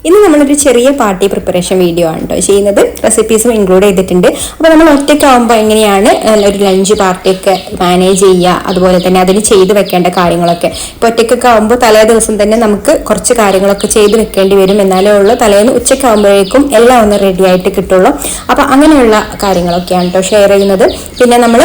ഇന്ന് നമ്മളൊരു ചെറിയ പാർട്ടി പ്രിപ്പറേഷൻ വീഡിയോ ആണ് കേട്ടോ ചെയ്യുന്നത്. റെസിപ്പീസും ഇൻക്ലൂഡ് ചെയ്തിട്ടുണ്ട്. അപ്പോൾ നമ്മൾ ഒറ്റയ്ക്കാവുമ്പോൾ എങ്ങനെയാണ് ഒരു ലഞ്ച് പാർട്ടിയൊക്കെ മാനേജ് ചെയ്യുക, അതുപോലെ തന്നെ അതിന് ചെയ്ത് വെക്കേണ്ട കാര്യങ്ങളൊക്കെ. ഇപ്പോൾ ഒറ്റയ്ക്കൊക്കെ ആകുമ്പോൾ തലേ ദിവസം തന്നെ നമുക്ക് കുറച്ച് കാര്യങ്ങളൊക്കെ ചെയ്ത് വെക്കേണ്ടി വരും. എന്നാലേ ഉള്ളൂ തലേന്ന് ഉച്ചയ്ക്കാകുമ്പോഴേക്കും എല്ലാം ഒന്ന് റെഡി ആയിട്ട് കിട്ടുള്ളൂ. അപ്പോൾ അങ്ങനെയുള്ള കാര്യങ്ങളൊക്കെയാണ് കേട്ടോ ഷെയർ ചെയ്യുന്നത്. പിന്നെ നമ്മൾ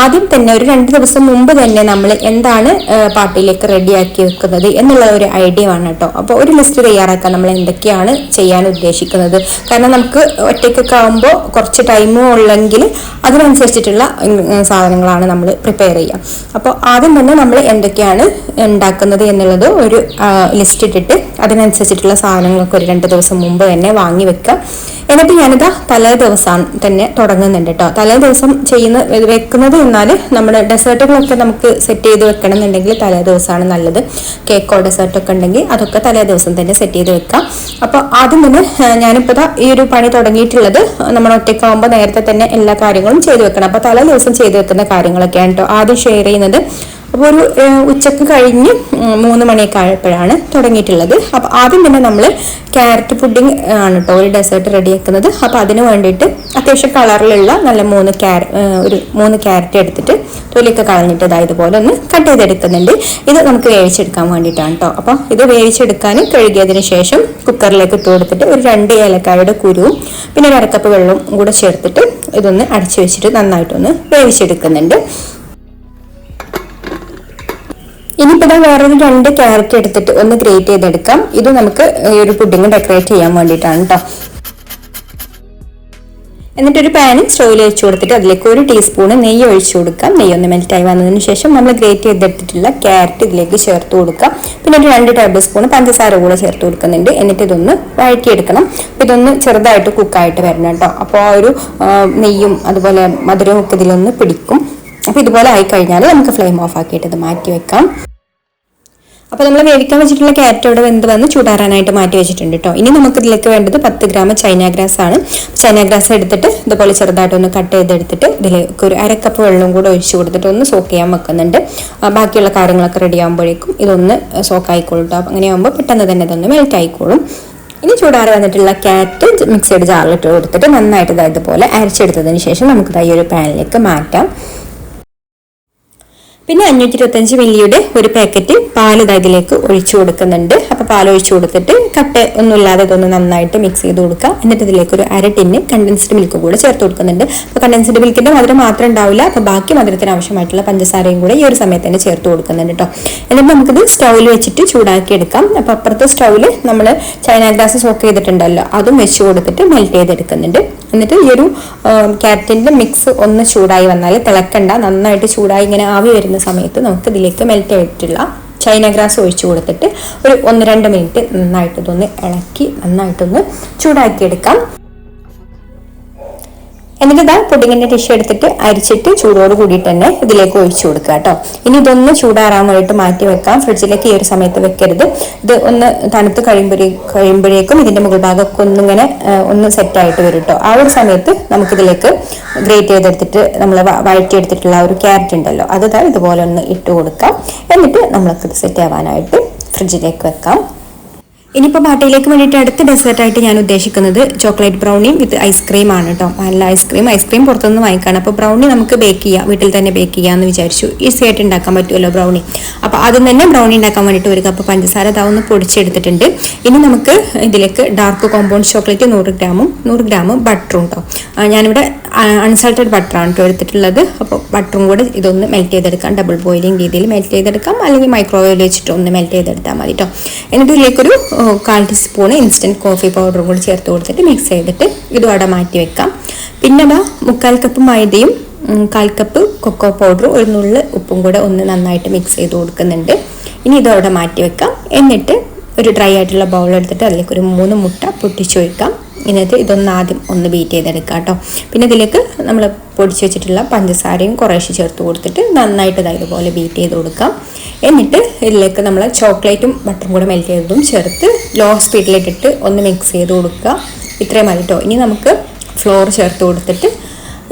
ആദ്യം തന്നെ ഒരു 2 ദിവസം മുമ്പ് തന്നെ നമ്മൾ എന്താണ് പാർട്ടിയിലേക്ക് റെഡിയാക്കി വെക്കുന്നത് എന്നുള്ള ഒരു ഐഡിയ ആണ് കേട്ടോ. അപ്പോൾ ഒരു ലിസ്റ്റ് തയ്യാറാക്കാൻ നമ്മൾ എന്തൊക്കെയാണ് ചെയ്യാൻ ഉദ്ദേശിക്കുന്നത്. കാരണം നമുക്ക് ഒറ്റയ്ക്കൊക്കെ ആകുമ്പോൾ കുറച്ച് ടൈമും ഉള്ളെങ്കിൽ അതിനനുസരിച്ചിട്ടുള്ള സാധനങ്ങളാണ് നമ്മൾ പ്രിപ്പയർ ചെയ്യുക. അപ്പോൾ ആദ്യം തന്നെ നമ്മൾ എന്തൊക്കെയാണ് ഉണ്ടാക്കുന്നത് എന്നുള്ളത് ഒരു ലിസ്റ്റ് ഇട്ടിട്ട് അതിനനുസരിച്ചിട്ടുള്ള സാധനങ്ങളൊക്കെ ഒരു 2 ദിവസം മുമ്പ് തന്നെ വാങ്ങി വെക്കുക. എന്നിട്ട് ഞാനിതാ തലേ ദിവസം തന്നെ തുടങ്ങുന്നുണ്ട് കേട്ടോ. തലേ ദിവസം വെക്കുന്നത് എന്നാൽ നമ്മുടെ ഡെസേർട്ടുകളൊക്കെ നമുക്ക് സെറ്റ് ചെയ്ത് വെക്കണം എന്നുണ്ടെങ്കിൽ തലേ ദിവസമാണ് നല്ലത്. കേക്കോ ഡെസേർട്ടൊക്കെ ഉണ്ടെങ്കിൽ അതൊക്കെ തലേ ദിവസം തന്നെ സെറ്റ് ചെയ്ത് വെക്കാം. അപ്പോൾ ആദ്യം തന്നെ ഞാനിപ്പോൾ ഈ ഒരു പണി തുടങ്ങിയിട്ടുള്ളത് നമ്മൾ ഒറ്റയ്ക്കാവുമ്പോൾ നേരത്തെ തന്നെ എല്ലാ കാര്യങ്ങളും ചെയ്തു വെക്കണം. അപ്പോൾ തലേ ദിവസം ചെയ്തു വെക്കുന്ന കാര്യങ്ങളൊക്കെയാണ് കേട്ടോ ആദ്യം ഷെയർ ചെയ്യുന്നത്. അപ്പോൾ ഒരു ഉച്ചക്ക് കഴിഞ്ഞ് 3 മണിയൊക്കെ ആയപ്പോഴാണ് തുടങ്ങിയിട്ടുള്ളത്. അപ്പോൾ ആദ്യം തന്നെ നമ്മൾ ക്യാരറ്റ് പുഡിംഗ് ആണ് കേട്ടോ ഒരു ഡെസേർട്ട് റെഡിയാക്കുന്നത്. അപ്പോൾ അതിന് വേണ്ടിയിട്ട് അത്യാവശ്യം കളറിലുള്ള നല്ല 3 ക്യാരറ്റ് എടുത്തിട്ട് തൊലിയൊക്കെ കളഞ്ഞിട്ട് ഇതുപോലെ ഒന്ന് കട്ട് ചെയ്തെടുക്കുന്നുണ്ട്. ഇത് നമുക്ക് വേവിച്ചെടുക്കാൻ വേണ്ടിയിട്ടാണ് കേട്ടോ. അപ്പോൾ ഇത് വേവിച്ചെടുക്കാൻ കഴുകിയതിന് ശേഷം കുക്കറിലേക്ക് ഇട്ട് കൊടുത്തിട്ട് ഒരു 2 ഏലക്കായുടെ കുരുവും പിന്നെ 1/2 കപ്പ് വെള്ളവും കൂടെ ചേർത്തിട്ട് ഇതൊന്ന് അടച്ചു വെച്ചിട്ട് നന്നായിട്ടൊന്ന് വേവിച്ചെടുക്കുന്നുണ്ട്. ഇനിയിപ്പോൾ വേറൊരു 2 ക്യാരറ്റ് എടുത്തിട്ട് ഒന്ന് ഗ്രേറ്റ് ചെയ്തെടുക്കാം. ഇത് നമുക്ക് ഈ ഒരു പുഡിംഗ് ഡെക്കറേറ്റ് ചെയ്യാൻ വേണ്ടിയിട്ടാണ് കേട്ടോ. എന്നിട്ടൊരു പാന് സ്റ്റൗവിൽ വെച്ച് കൊടുത്തിട്ട് അതിലേക്ക് 1 ടീസ്പൂണ് നെയ്യ് ഒഴിച്ചു കൊടുക്കാം. നെയ്യ് ഒന്ന് മെൽറ്റായി വന്നതിന് ശേഷം നമ്മൾ ഗ്രേറ്റ് ചെയ്തെടുത്തിട്ടുള്ള ക്യാരറ്റ് ഇതിലേക്ക് ചേർത്ത് കൊടുക്കാം. പിന്നെ ഒരു 2 ടേബിൾ സ്പൂൺ പഞ്ചസാര കൂടെ ചേർത്ത് കൊടുക്കുന്നുണ്ട്. എന്നിട്ട് ഇതൊന്ന് വഴറ്റിയെടുക്കണം. ഇതൊന്ന് ചെറുതായിട്ട് കുക്കായിട്ട് വരണം കേട്ടോ. അപ്പോൾ ആ ഒരു നെയ്യും അതുപോലെ മധുരവും ഒക്കെ ഇതിലൊന്ന് പിടിക്കും. അപ്പോൾ ഇതുപോലെ ആയിക്കഴിഞ്ഞാൽ നമുക്ക് ഫ്ലെയിം ഓഫ് ആക്കിയിട്ട് ഇത് മാറ്റി വെക്കാം. അപ്പോൾ നമ്മൾ വേവിക്കാൻ വെച്ചിട്ടുള്ള ക്യാരറ്റ് ഇവിടെ വെന്ത് വന്ന് ചൂടാറാനായിട്ട് മാറ്റി വെച്ചിട്ടുണ്ട് കേട്ടോ. ഇനി നമുക്ക് ഇതിലേക്ക് വേണ്ടത് 10 ഗ്രാം ചൈന ഗ്രാസ് ആണ്. ചൈന ഗ്രാസ് എടുത്തിട്ട് ഇതുപോലെ ചെറുതായിട്ടൊന്ന് കട്ട് ചെയ്തെടുത്തിട്ട് ഇതിലേക്ക് ഒരു 1/2 കപ്പ് വെള്ളം കൂടെ ഒഴിച്ച് കൊടുത്തിട്ട് ഒന്ന് സോക്ക് ചെയ്യാൻ വെക്കുന്നുണ്ട്. ബാക്കിയുള്ള കാര്യങ്ങളൊക്കെ റെഡി ആകുമ്പോഴേക്കും ഇതൊന്ന് സോക്ക് ആയിക്കോളും കേട്ടോ. അങ്ങനെ ആകുമ്പോൾ പെട്ടെന്ന് തന്നെ ഇതൊന്ന് മെൽറ്റ് ആയിക്കോളും. ഇനി ചൂടാറി വന്നിട്ടുള്ള ക്യാരറ്റ് മിക്സഡ് ജാറിലിട്ട് കൊടുത്തിട്ട് നന്നായിട്ട് ഇതുപോലെ അരച്ചെടുത്തതിന് ശേഷം നമുക്ക് ഈ ഒരു പാനിലേക്ക് മാറ്റാം. പിന്നെ 525 മില്ലിയുടെ ഒരു പാക്കറ്റ് പാല് ഇതിലേക്ക് ഒഴിച്ചു കൊടുക്കുന്നുണ്ട്. അപ്പോൾ പാൽ ഒഴിച്ചു കൊടുത്തിട്ട് കട്ട ഒന്നുമില്ലാതെ ഇതൊന്ന് നന്നായിട്ട് മിക്സ് ചെയ്ത് കൊടുക്കുക. എന്നിട്ട് ഇതിലേക്ക് ഒരു 1/2 ടിന്ന് കണ്ടൻസ്ഡ് മിൽക്ക് കൂടെ ചേർത്ത് കൊടുക്കുന്നുണ്ട്. അപ്പോൾ കണ്ടൻസ്ഡ് മിൽക്കിന്റെ മധുരം മാത്രം ഉണ്ടാവില്ല, അപ്പോൾ ബാക്കി മധുരത്തിന് ആവശ്യമായിട്ടുള്ള പഞ്ചസാരയും കൂടെ ഈ ഒരു സമയത്ത് തന്നെ ചേർത്ത് കൊടുക്കുന്നുണ്ട് കേട്ടോ. എന്നിട്ട് നമുക്കിത് സ്റ്റൗവിൽ വെച്ചിട്ട് ചൂടാക്കി എടുക്കാം. അപ്പോൾ അപ്പുറത്തെ സ്റ്റൗവിൽ നമ്മൾ ചൈന ഗ്രാസ് സോക്ക് ചെയ്തിട്ടുണ്ടല്ലോ അതും വെച്ച് കൊടുത്തിട്ട് മെൽറ്റ് ചെയ്തെടുക്കുന്നുണ്ട്. എന്നിട്ട് ഈ ഒരു ക്യാരറ്റിന്റെ മിക്സ് ഒന്ന് ചൂടായി വന്നാൽ തിളക്കണ്ട, നന്നായിട്ട് ചൂടായി ഇങ്ങനെ ആവി വരുന്ന സമയത്ത് നമുക്ക് ഇതിലേക്ക് മെൽറ്റ് ആയിട്ടുള്ള ചൈന ഗ്രാസ് ഒഴിച്ചു കൊടുത്തിട്ട് ഒരു 1-2 മിനിറ്റ് നന്നായിട്ട് ഇതൊന്ന് ഇളക്കി നന്നായിട്ടൊന്ന് ചൂടാക്കിയെടുക്കാം. എന്നിട്ട് പുഡിങ്ങിന്റെ ടിഷ്യൂ എടുത്തിട്ട് അരിച്ചിട്ട് ചൂടോട് കൂടിയിട്ട് തന്നെ ഇതിലേക്ക് ഒഴിച്ചു കൊടുക്കുക കേട്ടോ. ഇനി ഇതൊന്ന് ചൂടാറാൻ വേണ്ടിയിട്ട് മാറ്റി വെക്കാം. ഫ്രിഡ്ജിലേക്ക് ഈ ഒരു സമയത്ത് വെക്കരുത്. ഇത് ഒന്ന് തണുത്ത് കഴിയുമ്പോഴേക്കും ഇതിന്റെ മുകൾ ഭാഗമൊക്കെ ഒന്നിങ്ങനെ ഒന്ന് സെറ്റായിട്ട് വരും കേട്ടോ. ആ ഒരു സമയത്ത് നമുക്കിതിലേക്ക് ഗ്രേറ്റ് ചെയ്തെടുത്തിട്ട് നമ്മൾ വഴറ്റിയെടുത്തിട്ടുള്ള ഒരു ക്യാരറ്റ് ഉണ്ടല്ലോ അത് ഇതുപോലെ ഒന്ന് ഇട്ട് കൊടുക്കാം. എന്നിട്ട് നമ്മൾക്കിത് സെറ്റ് ആവാനായിട്ട് ഫ്രിഡ്ജിലേക്ക് വെക്കാം. ഇനിയിപ്പോൾ പാർട്ടിയിലേക്ക് വേണ്ടിയിട്ട് അടുത്ത ഡെസേർട്ടായിട്ട് ഞാൻ ഉദ്ദേശിക്കുന്നത് ചോക്ലേറ്റ് ബ്രൗണി വിത്ത് ഐസ്ക്രീം ആണ് കേട്ടോ. നല്ല ഐസ്ക്രീം പുറത്തുനിന്ന് വാങ്ങിക്കാണ്. അപ്പോൾ ബ്രൗണി നമുക്ക് ബേക്ക് ചെയ്യാം, വീട്ടിൽ തന്നെ ബേക്ക് ചെയ്യാമെന്ന് വിചാരിച്ചു. ഈസി ആയിട്ട് ഉണ്ടാക്കാൻ പറ്റുമല്ലോ ബ്രൗണി. അപ്പോൾ ആദ്യം തന്നെ ബ്രൗണി ഉണ്ടാക്കാൻ വേണ്ടിയിട്ട് 1 കപ്പ് പഞ്ചസാര ഒന്ന് പൊടിച്ചെടുത്തിട്ടുണ്ട്. ഇനി നമുക്ക് ഇതിലേക്ക് ഡാർക്ക് കോമ്പൗണ്ട് ചോക്ലേറ്റ് 100 ഗ്രാം ബട്ടറും കേട്ടോ. ഞാനിവിടെ അൺസാൾട്ടഡ് ബട്ടറാണ് കേട്ടോ എടുത്തിട്ടുള്ളത്. അപ്പോൾ ബട്ടറും കൂടെ ഇതൊന്ന് മെൽറ്റ് ചെയ്തെടുക്കാം. ഡബിൾ ബോയിലിംഗ് രീതിയിൽ മെൽറ്റ് ചെയ്തെടുക്കാം, അല്ലെങ്കിൽ മൈക്രോവേവിൽ വെച്ചിട്ട് ഒന്ന് മെൽറ്റ് ചെയ്തെടുത്താൽ മതി കേട്ടോ. എന്നിട്ട് ഇതിലേക്കൊരു 1/4 ടീസ്പൂൺ ഇൻസ്റ്റൻറ്റ് കോഫി പൗഡറും കൂടി ചേർത്ത് കൊടുത്തിട്ട് മിക്സ് ചെയ്തിട്ട് ഇതും അവിടെ മാറ്റി വെക്കാം. പിന്നെ 1/4 കപ്പ് മൈദയും 1/4 കപ്പ് കൊക്കോ പൗഡറും 1 നുള്ള് ഉപ്പും കൂടെ ഒന്ന് നന്നായിട്ട് മിക്സ് ചെയ്ത് കൊടുക്കുന്നുണ്ട്. ഇനി ഇതും അവിടെ മാറ്റി വെക്കാം. എന്നിട്ട് ഒരു ഡ്രൈ ആയിട്ടുള്ള ബൗൾ എടുത്തിട്ട് അതിലേക്ക് ഒരു 3 മുട്ട പൊട്ടിച്ച് വയ്ക്കാം. എന്നിട്ട് ഇതൊന്ന് ആദ്യം ഒന്ന് ബീറ്റ് ചെയ്തെടുക്കാം കേട്ടോ. പിന്നെ ഇതിലേക്ക് നമ്മൾ പൊടിച്ച് വെച്ചിട്ടുള്ള പഞ്ചസാരയും കുറേശ്ശെ ചേർത്ത് കൊടുത്തിട്ട് നന്നായിട്ട് ഇതുപോലെ ബീറ്റ് ചെയ്ത് കൊടുക്കാം. എന്നിട്ട് ഇതിലേക്ക് നമ്മൾ ചോക്ലേറ്റും ബട്ടറും കൂടെ മെൽറ്റ് ചെയ്തതും ചേർത്ത് ലോ സ്പീഡിലിട്ടിട്ട് ഒന്ന് മിക്സ് ചെയ്ത് കൊടുക്കുക. ഇത്രയും മതി കേട്ടോ. ഇനി നമുക്ക് ഫ്ലോർ ചേർത്ത് കൊടുത്തിട്ട്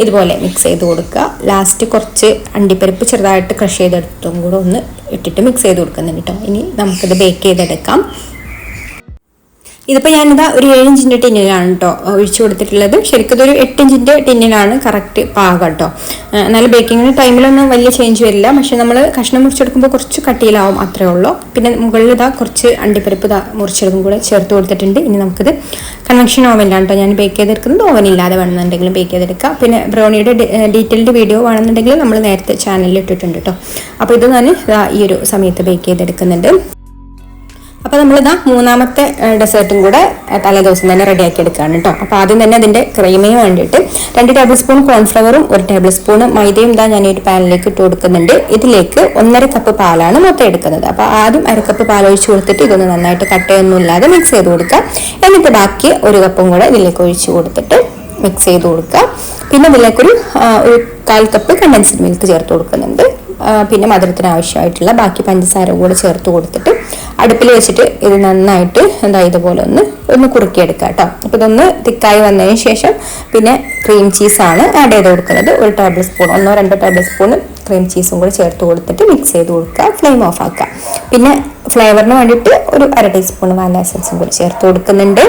ഇതുപോലെ മിക്സ് ചെയ്ത് കൊടുക്കുക. ലാസ്റ്റ് കുറച്ച് അണ്ടിപ്പരിപ്പ് ചെറുതായിട്ട് ക്രഷ് ചെയ്തെടുത്തും കൂടെ ഒന്ന് ഇട്ടിട്ട് മിക്സ് ചെയ്ത് കൊടുക്കുന്നുണ്ട് കേട്ടോ. ഇനി നമുക്കിത് ബേക്ക് ചെയ്തെടുക്കാം. ഇതിപ്പോൾ ഞാനിതാ ഒരു 7 ഇഞ്ചിൻ്റെ ടിന്നിലാണ് കേട്ടോ ഒഴിച്ചു കൊടുത്തിട്ടുള്ളത്. ശരിക്കും ഇതൊരു 8 ഇഞ്ചിൻ്റെ ടിന്നിലാണ് കറക്റ്റ് പാകം കേട്ടോ. എന്നാലും ബേക്കിങ്ങിന് ടൈമിലൊന്നും വലിയ ചേഞ്ച് വരില്ല. പക്ഷെ നമ്മൾ കഷ്ണം മുറിച്ചെടുക്കുമ്പോൾ കുറച്ച് കട്ടിയിലാവും, അത്രേ ഉള്ളൂ. പിന്നെ മുകളിൽ ഇതാ കുറച്ച് അണ്ടിപ്പരിപ്പ് മുറിച്ചെടുക്കും കൂടെ ചേർത്ത് കൊടുത്തിട്ടുണ്ട്. ഇനി നമുക്കിത് കൺവെൻഷൻ ഓവനിലാണ് കേട്ടോ ഞാൻ ബേക്ക് ചെയ്തെടുക്കുന്നത്. ഓവനില്ലാതെ വേണമെന്നുണ്ടെങ്കിലും ബേക്ക് ചെയ്തെടുക്കാം. പിന്നെ ബ്രൗണിയുടെ ഡീറ്റെയിൽഡ് വീഡിയോ വേണമെന്നുണ്ടെങ്കിൽ നമ്മൾ നേരത്തെ ചാനലിൽ ഇട്ടിട്ടുണ്ട് കേട്ടോ. അപ്പോൾ ഇത് ഞാൻ ഈ ഒരു സമയത്ത് ബേക്ക് ചെയ്തെടുക്കുന്നുണ്ട്. അപ്പോൾ നമ്മളിതാ മൂന്നാമത്തെ ഡെസേർട്ടും കൂടെ തലേദിവസം തന്നെ റെഡിയാക്കി എടുക്കുകയാണ് കേട്ടോ. അപ്പോൾ ആദ്യം തന്നെ അതിൻ്റെ ക്രീമിന് വേണ്ടിയിട്ട് 2 ടേബിൾ സ്പൂൺ കോൺഫ്ലവറും 1 ടേബിൾ സ്പൂൺ മൈദയും ഇതാ ഞാൻ ഈ ഒരു പാനിലേക്ക് ഇട്ട് കൊടുക്കുന്നുണ്ട്. ഇതിലേക്ക് 1.5 കപ്പ് പാലാണ് മൊത്തം എടുക്കുന്നത്. അപ്പോൾ ആദ്യം 1 കപ്പ് പാൽ ഒഴിച്ച് കൊടുത്തിട്ട് ഇതൊന്ന് നന്നായിട്ട് കട്ടയൊന്നും ഇല്ലാതെ മിക്സ് ചെയ്ത് കൊടുക്കുക. എന്നിട്ട് ബാക്കി 1 കപ്പും കൂടെ ഇതിലേക്ക് ഒഴിച്ച് കൊടുത്തിട്ട് മിക്സ് ചെയ്ത് കൊടുക്കുക. പിന്നെ ഇതിലേക്കൊരു 1/4 കപ്പ് കണ്ടൻസ്ഡ് മിൽക്ക് ചേർത്ത് കൊടുക്കുന്നുണ്ട്. പിന്നെ മധുരത്തിന് ആവശ്യമായിട്ടുള്ള ബാക്കി പഞ്ചസാര കൂടെ ചേർത്ത് കൊടുത്തിട്ട് അടുപ്പിൽ വെച്ചിട്ട് ഇത് നന്നായിട്ട് ഇതുപോലെ ഒന്ന് കുറുക്കിയെടുക്കുക കേട്ടോ. അപ്പോൾ ഇതൊന്ന് തിക്കായി വന്നതിന് ശേഷം പിന്നെ ക്രീം ചീസാണ് ആഡ് ചെയ്ത് കൊടുക്കുന്നത്. 1 tablespoon 1-2 tablespoon cream ചീസും കൂടെ ചേർത്ത് കൊടുത്തിട്ട് മിക്സ് ചെയ്ത് കൊടുക്കുക. ഫ്ലെയിം ഓഫ് ആക്കുക. പിന്നെ ഫ്ലേവറിന് വേണ്ടിയിട്ട് ഒരു 1/2 ടീസ്പൂൺ വാനില എസൻസും കൂടി ചേർത്ത് കൊടുക്കുന്നുണ്ട്.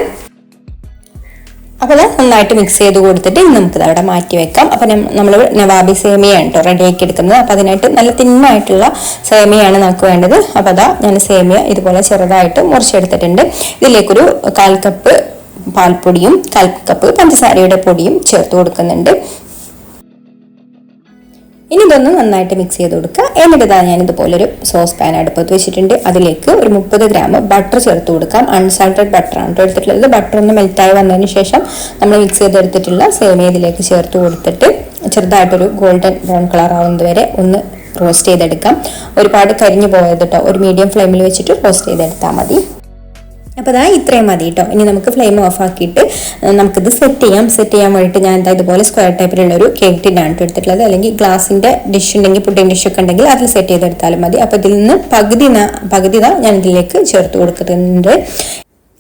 അപ്പോൾ അത് നന്നായിട്ട് മിക്സ് ചെയ്ത് കൊടുത്തിട്ട് നമുക്കിത് അവിടെ മാറ്റി വെക്കാം. അപ്പം നമ്മൾ നവാബി സേമിയാണ് കേട്ടോ റെഡിയാക്കി എടുക്കുന്നത്. അപ്പോൾ അതിനായിട്ട് നല്ല തിന്നായിട്ടുള്ള സേമിയാണ് നമുക്ക് വേണ്ടത്. അപ്പോൾ അതാ ഞാൻ സേമിയ ഇതുപോലെ ചെറുതായിട്ട് മുറിച്ചെടുത്തിട്ടുണ്ട്. ഇതിലേക്കൊരു 1/4 കപ്പ് പാൽപ്പൊടിയും 1/4 കപ്പ് പഞ്ചസാരയുടെ പൊടിയും ചേർത്ത് കൊടുക്കുന്നുണ്ട്. ഇനി ഇതൊന്ന് നന്നായിട്ട് മിക്സ് ചെയ്ത് കൊടുക്കുക. എന്നിട്ട് ഞാൻ ഇതുപോലെ ഒരു സോസ് പാൻ അടുപ്പത്ത് വെച്ചിട്ടുണ്ട്. അതിലേക്ക് ഒരു 30 ഗ്രാം ബട്ടർ ചേർത്ത് കൊടുക്കാം. അൺസാൾട്ടഡ് ബട്ടറാണ് എടുത്തിട്ടുള്ളത്. ബട്ടർ ഒന്ന് മെൽറ്റായി വന്നതിന് ശേഷം നമ്മൾ മിക്സ് ചെയ്തെടുത്തിട്ടുള്ള സേമിയ ഇതിലേക്ക് ചേർത്ത് കൊടുത്തിട്ട് ചെറുതായിട്ടൊരു ഗോൾഡൻ ബ്രൗൺ കളർ ആവുന്നത് വരെ ഒന്ന് റോസ്റ്റ് ചെയ്തെടുക്കാം. ഒരുപാട് കരിഞ്ഞു പോയത് കേട്ടോ. ഒരു മീഡിയം ഫ്ലെയിമിൽ വെച്ചിട്ട് റോസ്റ്റ് ചെയ്തെടുത്താൽ മതി. അപ്പോൾ അതാ ഇത്രയും മതി കേട്ടോ. ഇനി നമുക്ക് ഫ്ലെയിം ഓഫ് ആക്കിയിട്ട് നമുക്കിത് സെറ്റ് ചെയ്യാൻ വേണ്ടിയിട്ട് ഞാൻ ഇതുപോലെ സ്ക്വയർ ടൈപ്പിലുള്ള ഒരു കേക്ക് ടിന്നാണ് എടുത്തിട്ടുള്ളത്. അല്ലെങ്കിൽ ഗ്ലാസിൻ്റെ ഡിഷ് ഉണ്ടെങ്കിൽ പുഡിംഗ് ഡിഷൊക്കെ ഉണ്ടെങ്കിൽ അതിൽ സെറ്റ് ചെയ്തെടുത്താലും മതി. അപ്പോൾ ഇതിൽ നിന്ന് പകുതി ഞാൻ ഇതിലേക്ക് ചേർത്ത് കൊടുക്കുന്നുണ്ട്.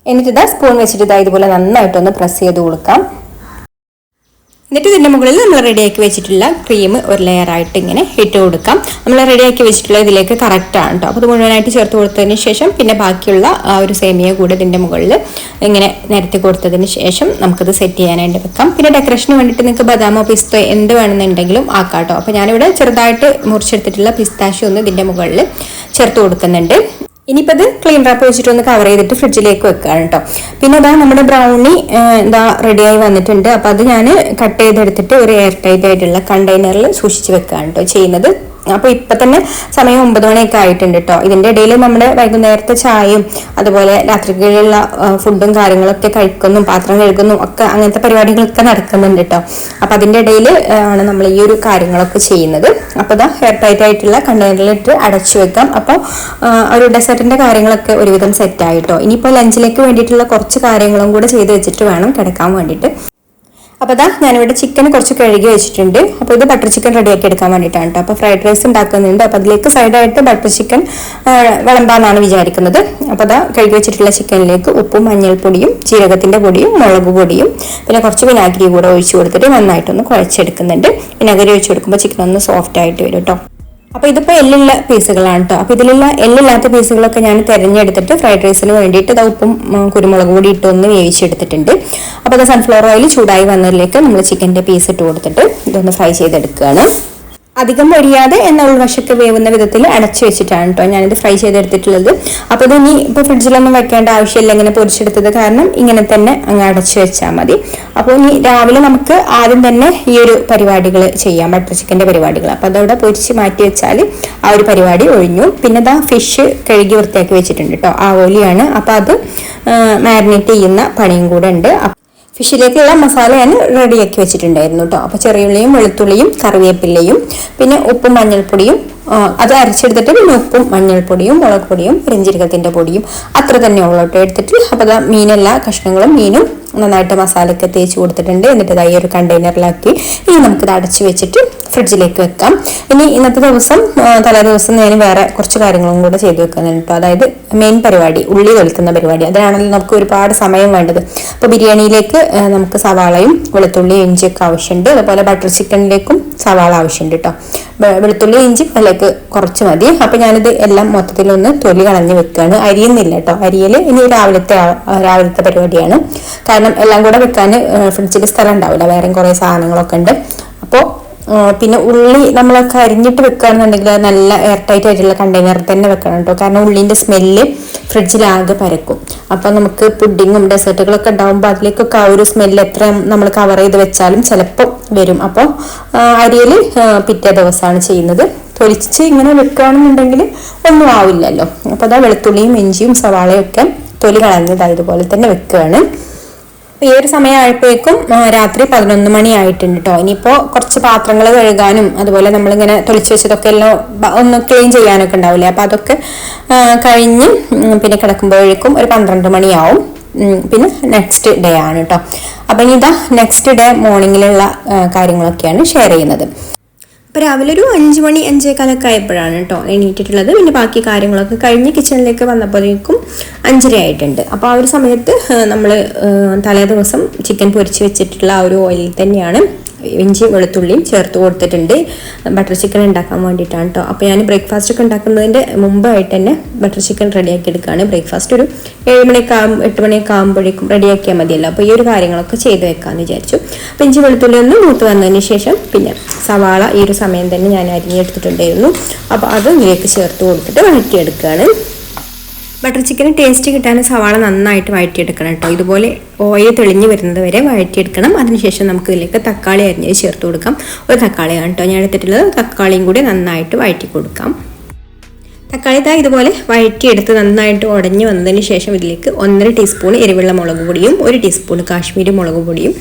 എന്നിട്ട് സ്പൂൺ വെച്ചിട്ട് ഇതുപോലെ നന്നായിട്ടൊന്ന് പ്രസ് ചെയ്ത് കൊടുക്കാം. എന്നിട്ട് ഇതിൻ്റെ മുകളിൽ നമ്മൾ റെഡിയാക്കി വെച്ചിട്ടുള്ള ക്രീം ഒരു ലെയറായിട്ട് ഇങ്ങനെ ഇട്ട് കൊടുക്കാം. നമ്മൾ റെഡിയാക്കി വെച്ചിട്ടുള്ള ഇതിലേക്ക് കറക്റ്റാണ് കേട്ടോ. അപ്പോൾ ഇത് മുഴുവനായിട്ട് ചേർത്ത് കൊടുത്തതിന് ശേഷം പിന്നെ ബാക്കിയുള്ള ആ ഒരു സേമിയ കൂടെ ഇതിൻ്റെ മുകളിൽ ഇങ്ങനെ നിരത്തി കൊടുത്തതിന് ശേഷം നമുക്കത് സെറ്റ് ചെയ്യാനായിട്ട് വെക്കാം. പിന്നെ ഡെക്കറേഷന് വേണ്ടിയിട്ട് നിങ്ങൾക്ക് ബദാമോ പിസ്തോ എന്ത് വേണമെന്നുണ്ടെങ്കിലും ആക്കാം കേട്ടോ. അപ്പോൾ ഞാനിവിടെ ചെറുതായിട്ട് മുറിച്ചെടുത്തിട്ടുള്ള പിസ്താഷ്യം ഒന്ന് ഇതിൻ്റെ മുകളിൽ ചേർത്ത് കൊടുക്കുന്നുണ്ട്. ഇനിയിപ്പോൾ ഇത് ക്ലീൻ റാപ്പ് വെച്ചിട്ടൊന്ന് കവർ ചെയ്തിട്ട് ഫ്രിഡ്ജിലേക്ക് വെക്കുകയാണ് കേട്ടോ. പിന്നെ അതാ നമ്മുടെ ബ്രൗണി റെഡിയായി വന്നിട്ടുണ്ട്. അപ്പോൾ അത് ഞാൻ കട്ട് ചെയ്തെടുത്തിട്ട് ഒരു എയർ ടൈറ്റ് ആയിട്ടുള്ള കണ്ടെയ്നറിൽ സൂക്ഷിച്ച് വെക്കുകയാണ് കേട്ടോ ചെയ്യുന്നത്. അപ്പോൾ ഇപ്പം തന്നെ സമയം 9 മണിയൊക്കെ ആയിട്ടുണ്ട് കേട്ടോ. ഇതിൻ്റെ ഇടയിൽ നമ്മുടെ വൈകുന്നേരത്തെ ചായയും അതുപോലെ രാത്രികളിലുള്ള ഫുഡും കാര്യങ്ങളൊക്കെ കഴിക്കുന്നു, പാത്രം കഴുകുന്നു ഒക്കെ അങ്ങനത്തെ പരിപാടികളൊക്കെ നടക്കുന്നുണ്ട് കേട്ടോ. അപ്പോൾ അതിൻ്റെ ഇടയിൽ ആണ് നമ്മൾ ഈ ഒരു കാര്യങ്ങളൊക്കെ ചെയ്യുന്നത്. അപ്പോൾ ഇതാ എയർ ടൈറ്റ് ആയിട്ടുള്ള കണ്ടെയ്നറിലിട്ട് അടച്ചു വെക്കാം. അപ്പോൾ ഒരു ഡെസേർട്ടിൻ്റെ കാര്യങ്ങളൊക്കെ ഒരുവിധം സെറ്റായിട്ടോ. ഇനിയിപ്പോൾ ലഞ്ചിലേക്ക് വേണ്ടിയിട്ടുള്ള കുറച്ച് കാര്യങ്ങളും കൂടെ ചെയ്ത് വെച്ചിട്ട് വേണം കിടക്കാൻ വേണ്ടിയിട്ട്. അപ്പോൾ അതാ ഞാനിവിടെ ചിക്കൻ കുറച്ച് കഴുകി വെച്ചിട്ടുണ്ട്. അപ്പോൾ ഇത് ബട്ടർ ചിക്കൻ റെഡിയാക്കി എടുക്കാൻ വേണ്ടിയിട്ടാണ് കേട്ടോ. അപ്പോൾ ഫ്രൈഡ് റൈസ് ഉണ്ടാക്കുന്നുണ്ട്. അപ്പോൾ അതിലേക്ക് സൈഡായിട്ട് ബട്ടർ ചിക്കൻ വിളമ്പാന്നാണ് വിചാരിക്കുന്നത്. അപ്പോൾ അതാ കഴുകി വെച്ചിട്ടുള്ള ചിക്കനിലേക്ക് ഉപ്പും മഞ്ഞൾപ്പൊടിയും ജീരകത്തിൻ്റെ പൊടിയും മുളക് പൊടിയും പിന്നെ കുറച്ച് വിനാഗിരി കൂടെ ഒഴിച്ച് കൊടുത്തിട്ട് നന്നായിട്ടൊന്ന് കുഴച്ചെടുക്കുന്നുണ്ട്. വിനാഗിരി ഒഴിച്ച് കൊടുക്കുമ്പോൾ ചിക്കൻ ഒന്ന് സോഫ്റ്റ് ആയിട്ട് വരും കേട്ടോ. അപ്പോൾ ഇതിപ്പോൾ എല്ലുള്ള പീസുകളാണ് കേട്ടോ. അപ്പോൾ ഇതിലുള്ള എല്ലില്ലാത്ത പീസുകളൊക്കെ ഞാൻ തിരഞ്ഞെടുത്തിട്ട് ഫ്രൈഡ് റൈസിന് വേണ്ടിയിട്ട് ഉപ്പും കുരുമുളക് പൊടി ഇട്ടൊന്ന് വേവിച്ചെടുത്തിട്ടുണ്ട്. അപ്പോൾ അത് സൺഫ്ലവർ ഓയിൽ ചൂടായി വന്നതിലേക്ക് നമ്മൾ ചിക്കൻ്റെ പീസ് ഇട്ട് കൊടുത്തിട്ട് ഇതൊന്ന് ഫ്രൈ ചെയ്തെടുക്കുകയാണ്. അധികം പൊരിയാതെ എന്നാൽ ഉൾവശമൊക്കെ വേവുന്ന വിധത്തിൽ അടച്ചു വെച്ചിട്ടാണ് കേട്ടോ ഞാനിത് ഫ്രൈ ചെയ്തെടുത്തിട്ടുള്ളത്. അപ്പോൾ ഇത് ഇനി ഇപ്പോൾ ഫ്രിഡ്ജിലൊന്നും വെക്കേണ്ട ആവശ്യമില്ല. ഇങ്ങനെ പൊരിച്ചെടുത്തത് കാരണം ഇങ്ങനെ തന്നെ അങ്ങ് അടച്ചു വെച്ചാൽ മതി. അപ്പോൾ ഇനി രാവിലെ നമുക്ക് ആദ്യം തന്നെ ഈ ഒരു പരിപാടികൾ ചെയ്യാം, ബട്ടർ ചിക്കൻ്റെ പരിപാടികൾ. അപ്പോൾ അതവിടെ പൊരിച്ച് മാറ്റി വെച്ചാൽ ആ ഒരു പരിപാടി ഒഴിഞ്ഞു. പിന്നെ ഇതാ ഫിഷ് കഴുകി വൃത്തിയാക്കി വെച്ചിട്ടുണ്ട് കേട്ടോ. ആവോലിയാണ്. അപ്പോൾ അത് മാരിനേറ്റ് ചെയ്യുന്ന പണിയും കൂടെ ഉണ്ട്. ഫിഷിലേക്കുള്ള മസാല ഞാൻ റെഡിയാക്കി വെച്ചിട്ടുണ്ടായിരുന്നു കേട്ടോ. അപ്പോൾ ചെറിയുള്ളിയും വെളുത്തുള്ളിയും കറിവേപ്പിലയും പിന്നെ ഉപ്പും മഞ്ഞൾപ്പൊടിയും അത് അരച്ചെടുത്തിട്ട് പിന്നെ ഉപ്പും മഞ്ഞൾപ്പൊടിയും മുളക് പൊടിയും പെരിഞ്ജീരകത്തിൻ്റെ പൊടിയും അത്ര തന്നെ ഉള്ളൂ കേട്ടോ എടുത്തിട്ട്. അപ്പോൾ അത് മീനെല്ലാ കഷ്ണങ്ങളും മീനും നന്നായിട്ട് മസാലയൊക്കെ തേച്ച് കൊടുത്തിട്ടുണ്ട്. എന്നിട്ട് ഇതായി ഒരു കണ്ടെയ്നറിലാക്കി ഇനി നമുക്കിത് അടച്ച് വെച്ചിട്ട് ഫ്രിഡ്ജിലേക്ക് വെക്കാം. ഇനി ഇന്നത്തെ ദിവസം തലേ ദിവസം ഞാൻ വേറെ കുറച്ച് കാര്യങ്ങളും കൂടെ ചെയ്ത് വെക്കുന്നുണ്ട് കേട്ടോ. അതായത് മെയിൻ പരിപാടി ഉള്ളി തൊലിക്കുന്ന പരിപാടി, അതിനാണെങ്കിൽ നമുക്ക് ഒരുപാട് സമയം വേണ്ടത്. അപ്പോൾ ബിരിയാണിയിലേക്ക് നമുക്ക് സവാളയും വെളുത്തുള്ളിയും ഇഞ്ചിയൊക്കെ ആവശ്യമുണ്ട്. അതുപോലെ ബട്ടർ ചിക്കനിലേക്കും സവാള ആവശ്യമുണ്ട് കേട്ടോ. വെളുത്തുള്ളി ഇഞ്ചി അതിലേക്ക് കുറച്ച് മതി. അപ്പം ഞാനിത് എല്ലാം മൊത്തത്തിലൊന്ന് തൊലി കളഞ്ഞ് വെക്കുകയാണ്. അരിയുന്നില്ല കേട്ടോ. അരിയൽ ഇനി രാവിലത്തെ പരിപാടിയാണ്. കാരണം എല്ലാം കൂടെ വെക്കാൻ ഫ്രിഡ്ജിൽ സ്ഥലം ഉണ്ടാവില്ല, വേറെയും കുറേ സാധനങ്ങളൊക്കെ ഉണ്ട്. അപ്പോൾ പിന്നെ ഉള്ളി നമ്മളൊക്കെ അരിഞ്ഞിട്ട് വെക്കുകയാണെന്നുണ്ടെങ്കിൽ അത് നല്ല എയർ ടൈറ്റ് ആയിട്ടുള്ള കണ്ടെയ്നറിൽ തന്നെ വെക്കണം കേട്ടോ. കാരണം ഉള്ളിൻ്റെ സ്മെല്ല് ഫ്രിഡ്ജിലാകെ പരക്കും. അപ്പം നമുക്ക് പുഡിങ്ങും ഡെസേർട്ടുകളൊക്കെ ഉണ്ടാകുമ്പോൾ അതിലേക്കൊക്കെ ആ ഒരു സ്മെല്ല് എത്ര നമ്മൾ കവർ ചെയ്ത് വെച്ചാലും ചിലപ്പോൾ വരും. അപ്പോൾ അരിയൽ പിറ്റേ ദിവസമാണ് ചെയ്യുന്നത്. തൊലിച്ച് ഇങ്ങനെ വെക്കുകയാണെന്നുണ്ടെങ്കിൽ ഒന്നും ആവില്ലല്ലോ. അപ്പോൾ അതാ വെളുത്തുള്ളിയും ഇഞ്ചിയും സവാളയും ഒക്കെ തൊലി കളഞ്ഞത് അതുപോലെ തന്നെ വെക്കുകയാണ്. ഈ ഒരു സമയമായപ്പോഴേക്കും രാത്രി 11 മണി ആയിട്ടുണ്ട് കേട്ടോ. ഇനിയിപ്പോൾ കുറച്ച് പാത്രങ്ങൾ കഴുകാനും അതുപോലെ നമ്മളിങ്ങനെ തൊളിച്ച് വെച്ചതൊക്കെ എല്ലാം ഒന്ന് ക്ലീൻ ചെയ്യാനൊക്കെ ഉണ്ടാവില്ലേ. അപ്പോൾ അതൊക്കെ കഴിഞ്ഞ് പിന്നെ കിടക്കുമ്പോഴേക്കും ഒരു 12 മണിയാവും. പിന്നെ നെക്സ്റ്റ് ഡേ ആണ് കേട്ടോ. അപ്പം ഇനി ഇതാ നെക്സ്റ്റ് ഡേ മോർണിംഗിലുള്ള കാര്യങ്ങളൊക്കെയാണ് ഷെയർ ചെയ്യുന്നത്. അപ്പോൾ രാവിലെ ഒരു 5 മണി 5:15 ആയപ്പോഴാണ് കേട്ടോ എണീറ്റിട്ടുള്ളത്. പിന്നെ ബാക്കി കാര്യങ്ങളൊക്കെ കഴിഞ്ഞ് കിച്ചണിലേക്ക് വന്നപ്പോഴേക്കും 5:30 ആയിട്ടുണ്ട്. അപ്പോൾ ആ ഒരു സമയത്ത് നമ്മൾ തലേ ദിവസം ചിക്കൻ പൊരിച്ച് വെച്ചിട്ടുള്ള ആ ഒരു ഓയിലിൽ തന്നെയാണ് ഇഞ്ചി വെളുത്തുള്ളിയും ചേർത്ത് കൊടുത്തിട്ടുണ്ട്. ബട്ടർ ചിക്കൻ ഉണ്ടാക്കാൻ വേണ്ടിയിട്ടാണ് കേട്ടോ. അപ്പോൾ ഞാൻ ബ്രേക്ക്ഫാസ്റ്റ് ഒക്കെ ഉണ്ടാക്കുന്നതിൻ്റെ മുമ്പായിട്ട് തന്നെ ബട്ടർ ചിക്കൻ റെഡിയാക്കി എടുക്കുകയാണ്. ബ്രേക്ക്ഫാസ്റ്റ് ഒരു 7 മണിയൊക്കെ 8 മണിയൊക്കെ ആകുമ്പോഴേക്കും റെഡിയാക്കിയാൽ മതിയല്ലോ. അപ്പോൾ ഈ ഒരു കാര്യങ്ങളൊക്കെ ചെയ്ത് വെക്കാമെന്ന് വിചാരിച്ചു. അപ്പോൾ ഇഞ്ചി വെളുത്തുള്ളി ഒന്ന് മൂത്ത് വന്നതിന് ശേഷം പിന്നെ സവാള ഈ ഒരു സമയം തന്നെ ഞാൻ അരിഞ്ഞെടുത്തിട്ടുണ്ടായിരുന്നു. അപ്പോൾ അത് ഇതിലേക്ക് ചേർത്ത് കൊടുത്തിട്ട് വഴറ്റിയെടുക്കുകയാണ്. ബട്ടർ ചിക്കന് ടേസ്റ്റ് കിട്ടാൻ സവാള നന്നായിട്ട് വഴറ്റിയെടുക്കണം കേട്ടോ. ഇതുപോലെ ഓയിൽ തെളിഞ്ഞ് വരുന്നത് വരെ വഴറ്റിയെടുക്കണം. അതിനുശേഷം നമുക്ക് ഇതിലേക്ക് തക്കാളി അരിഞ്ഞത് ചേർത്ത് കൊടുക്കാം. ഒരു തക്കാളിയാണ് കേട്ടോ ഞാൻ എടുത്തിട്ടുള്ളത്. തക്കാളിയും കൂടി നന്നായിട്ട് വഴറ്റി കൊടുക്കാം. തക്കാളി ഇതുപോലെ വഴറ്റിയെടുത്ത് നന്നായിട്ട് ഉടഞ്ഞ് വന്നതിന് ശേഷം ഇതിലേക്ക് 1.5 ടീസ്പൂൺ എരിവുള്ള മുളക് പൊടിയും 1 ടീസ്പൂൺ കാശ്മീരി മുളക് പൊടിയും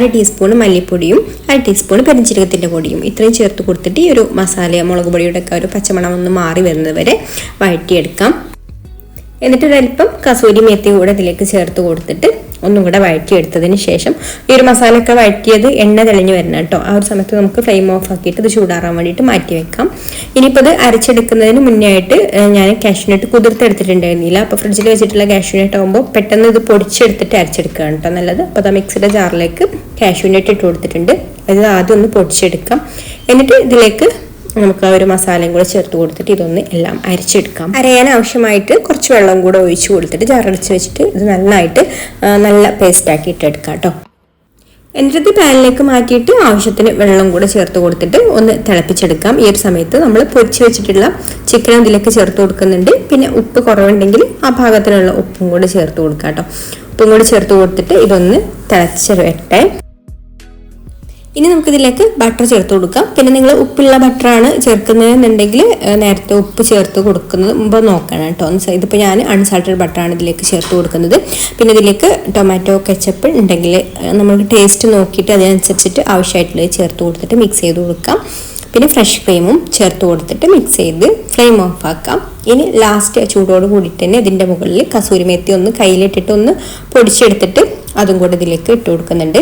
1/2 ടീസ്പൂൺ മല്ലിപ്പൊടിയും 1/2 ടീസ്പൂൺ പെരിഞ്ജീരകത്തിൻ്റെ പൊടിയും ഇത്രയും ചേർത്ത് കൊടുത്തിട്ട് ഈ ഒരു മസാല മുളക് പൊടിയുടെ ഒക്കെ ഒരു പച്ചമണം ഒന്ന് മാറി വരുന്നത് വരെ വഴറ്റിയെടുക്കാം. എന്നിട്ട് ഒരല്പം കസൂരി മേത്തി കൂടെ ഇതിലേക്ക് ചേർത്ത് കൊടുത്തിട്ട് ഒന്നും കൂടെ വഴറ്റിയെടുത്തതിന് ശേഷം ഈ ഒരു മസാലയൊക്കെ വഴറ്റിയത് എണ്ണ തെളിഞ്ഞ് വരണം കേട്ടോ. ആ ഒരു സമയത്ത് നമുക്ക് ഫ്ലെയിം ഓഫ് ആക്കിയിട്ട് ഇത് ചൂടാറാൻ വേണ്ടിയിട്ട് മാറ്റി വെക്കാം. ഇനിയിപ്പോൾ ഇത് അരച്ചെടുക്കുന്നതിന് മുന്നേ ആയിട്ട് ഞാൻ കാഷ്യൂനട്ട് കുതിർത്തെടുത്തിട്ടുണ്ടായിരുന്നില്ല. അപ്പോൾ ഫ്രിഡ്ജിൽ വെച്ചിട്ടുള്ള കാഷ്യൂനട്ട് ആകുമ്പോൾ പെട്ടെന്ന് ഇത് പൊടിച്ചെടുത്തിട്ട് അരച്ചെടുക്കുകയാണ് കേട്ടോ നല്ലത്. അപ്പോൾ അത് മിക്സിയുടെ ജാറിലേക്ക് കാഷ്യൂനട്ട് ഇട്ട് കൊടുത്തിട്ടുണ്ട്. അത് ആദ്യം ഒന്ന് പൊടിച്ചെടുക്കാം. എന്നിട്ട് ഇതിലേക്ക് നമുക്ക് ആ ഒരു മസാലയും കൂടെ ചേർത്ത് കൊടുത്തിട്ട് ഇതൊന്ന് എല്ലാം അരച്ചെടുക്കാം. അരയാൻ ആവശ്യമായിട്ട് കുറച്ച് വെള്ളം കൂടെ ഒഴിച്ച് കൊടുത്തിട്ട് ജാറടിച്ച് വെച്ചിട്ട് ഇത് നന്നായിട്ട് നല്ല പേസ്റ്റ് ആക്കി ഇട്ടെടുക്കാം കേട്ടോ. എന്നിട്ട് പാനിലേക്ക് മാറ്റിയിട്ട് ആവശ്യത്തിന് വെള്ളം കൂടെ ചേർത്ത് കൊടുത്തിട്ട് ഒന്ന് തിളപ്പിച്ചെടുക്കാം. ഈ ഒരു സമയത്ത് നമ്മൾ പൊരിച്ച് വെച്ചിട്ടുള്ള ചിക്കൻ ഇതിലേക്ക് ചേർത്ത് കൊടുക്കുന്നുണ്ട്. പിന്നെ ഉപ്പ് കുറവുണ്ടെങ്കിൽ ആ ഭാഗത്തിനുള്ള ഉപ്പും കൂടെ ചേർത്ത് കൊടുക്കാം കേട്ടോ. ഉപ്പും കൂടെ ചേർത്ത് കൊടുത്തിട്ട് ഇതൊന്ന് തിളച്ച് വരട്ടെ. ഇനി നമുക്കിതിലേക്ക് ബട്ടർ ചേർത്ത് കൊടുക്കാം. പിന്നെ നിങ്ങൾ ഉപ്പുള്ള ബട്ടറാണ് ചേർക്കുന്നതെന്നുണ്ടെങ്കിൽ നേരത്തെ ഉപ്പ് ചേർത്ത് കൊടുക്കുന്നത് മുമ്പ് നോക്കണം കേട്ടോ. ഇതിപ്പോൾ ഞാൻ അൺസാൾട്ടഡ് ബട്ടറാണ് ഇതിലേക്ക് ചേർത്ത് കൊടുക്കുന്നത്. പിന്നെ ഇതിലേക്ക് ടൊമാറ്റോ കെച്ചപ്പ് ഉണ്ടെങ്കിൽ നമ്മൾ ടേസ്റ്റ് നോക്കിയിട്ട് അതിനനുസരിച്ചിട്ട് ആവശ്യമായിട്ടുള്ളത് ചേർത്ത് കൊടുത്തിട്ട് മിക്സ് ചെയ്ത് കൊടുക്കാം. പിന്നെ ഫ്രഷ് ക്രീമും ചേർത്ത് കൊടുത്തിട്ട് മിക്സ് ചെയ്ത് ഫ്ലെയിം ഓഫ് ആക്കാം. ഇനി ലാസ്റ്റ് ചൂടോട് കൂടിയിട്ട് തന്നെ ഇതിൻ്റെ മുകളിൽ കസൂരി മേത്തി ഒന്ന് കയ്യിലിട്ടിട്ട് ഒന്ന് പൊടിച്ചെടുത്തിട്ട് അതും കൂടെ ഇതിലേക്ക് ഇട്ട് കൊടുക്കുന്നുണ്ട്.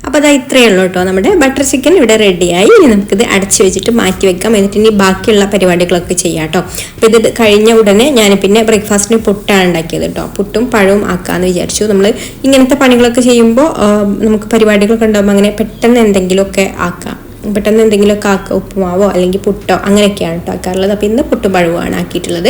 അപ്പോൾ അത് ഇത്രയേ ഉള്ളൂ കേട്ടോ. നമ്മുടെ ബട്ടർ ചിക്കൻ ഇവിടെ റെഡിയായി. ഇനി നമുക്കിത് അടച്ച് വെച്ചിട്ട് മാറ്റി വെക്കാം. എന്നിട്ട് ഇനി ബാക്കിയുള്ള പരിപാടികളൊക്കെ ചെയ്യാം കേട്ടോ. അപ്പോൾ ഇത് കഴിഞ്ഞ ഉടനെ ഞാൻ പിന്നെ ബ്രേക്ക്ഫാസ്റ്റിന് പുട്ടാണ് ഉണ്ടാക്കിയത് കേട്ടോ. പുട്ടും പഴവും ആക്കാമെന്ന് വിചാരിച്ചു. നമ്മൾ ഇങ്ങനത്തെ പണികളൊക്കെ ചെയ്യുമ്പോൾ നമുക്ക് പരിപാടികളൊക്കെ ഉണ്ടാകുമ്പോൾ അങ്ങനെ പെട്ടെന്ന് എന്തെങ്കിലുമൊക്കെ ആക്കാം. പെട്ടെന്ന് എന്തെങ്കിലുമൊക്കെ ആക്കുക, ഉപ്പുമാവോ അല്ലെങ്കിൽ പുട്ടോ അങ്ങനെയൊക്കെയാണ് കേട്ടോ ആക്കാറുള്ളത്. അപ്പോൾ ഇന്ന് പുട്ടും പഴവുമാണ് ആക്കിയിട്ടുള്ളത്.